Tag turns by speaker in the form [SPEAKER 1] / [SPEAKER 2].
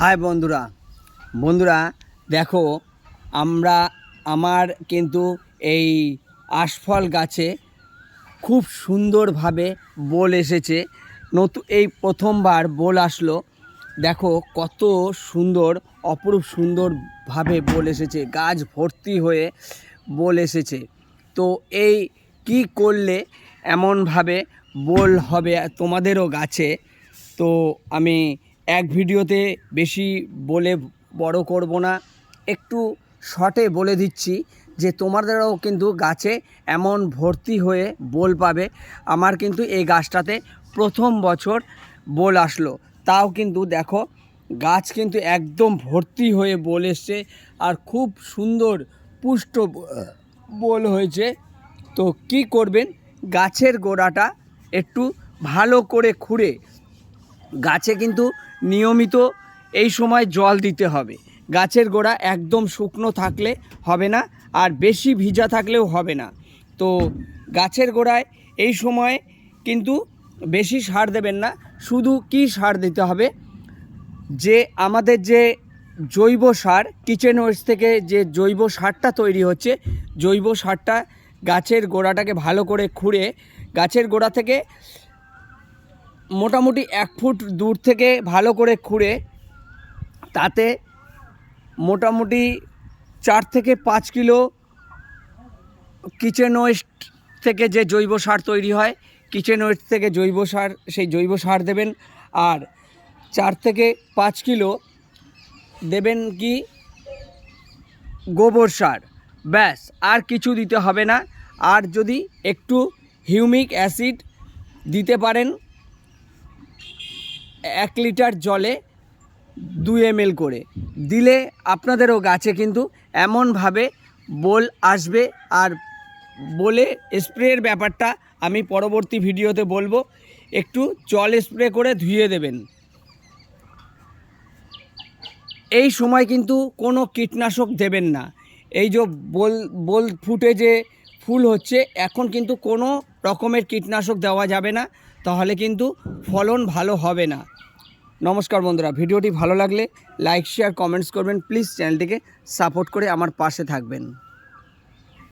[SPEAKER 1] High বন্ধুরা বন্ধুরা দেখো আমার কিন্তু এই আশফল গাছে খুব সুন্দরভাবে বোল এসেছে। এই প্রথমবার বোল আসলো। দেখো কত সুন্দর, অপরূপ সুন্দরভাবে বোল এসেছে, গাছ ভর্তি হয়ে বোল এসেছে। তো এই কি করলে এমনভাবে বোল হবে তোমাদেরও গাছে, তো আমি এক ভিডিওতে বেশি বলে বড় করব না, একটু শর্টে বলে দিচ্ছি যে তোমাদেরও কিন্তু গাছে এমন ভর্তি হয়ে বোল পাবে। আমার কিন্তু এই গাছটাতে প্রথম বছর বোল আসলো, তাও কিন্তু দেখো গাছ কিন্তু একদম ভর্তি হয়ে বোল এসছে আর খুব সুন্দর পুষ্ট বোল হয়েছে। তো কি করবেন, গাছের গোড়াটা একটু ভালো করে খুঁড়ে, গাছে কিন্তু নিয়মিত এই সময় জল দিতে হবে। গাছের গোড়া একদম শুকনো থাকলে হবে না, আর বেশি ভিজা থাকলেও হবে না। তো গাছের গোড়ায় এই সময় কিন্তু বেশি সার দেবেন না। শুধু কি সার দিতে হবে, যে আমাদের যে জৈব সার কিচেন ওয়েস্ট থেকে যে জৈব সারটা তৈরি হচ্ছে, জৈব সারটা গাছের গোড়াটাকে ভালো করে খুঁড়ে, গাছের গোড়া থেকে মোটামুটি 1 ফুট দূর থেকে ভালো করে খুঁড়ে, তাতে মোটামুটি 4 থেকে 5 কিলো কিচেন ওয়েস্ট থেকে যে জৈব সার তৈরি হয়, কিচেন ওয়েস্ট থেকে জৈব সার, সেই জৈব সার দেবেন। আর 4 থেকে 5 কিলো দেবেন কি গোবর সার, ব্যাস, আর কিছু দিতে হবে না। আর যদি একটু হিউমিক অ্যাসিড দিতে পারেন 1 লিটার জলে 2 ml করে দিলে আপনাদেরও গাছে কিন্তু এমনভাবে বোল আসবে। আর বলে স্প্রের ব্যাপারটা আমি পরবর্তী ভিডিওতে বলবো। একটু জল স্প্রে করে ধুয়ে দেবেন। এই সময় কিন্তু কোনো কীটনাশক দেবেন না। এই যে বোল ফুটে যে ফুল হচ্ছে, এখন কিন্তু কোনো রকমের কীটনাশক দেওয়া যাবে না, তাহলে কিন্তু ফলন ভালো হবে না। নমস্কার বন্ধুরা, ভিডিওটি ভালো লাগলে লাইক শেয়ার কমেন্টস করবেন। প্লিজ চ্যানেলটিকে সাপোর্ট করে আমার পাশে থাকবেন।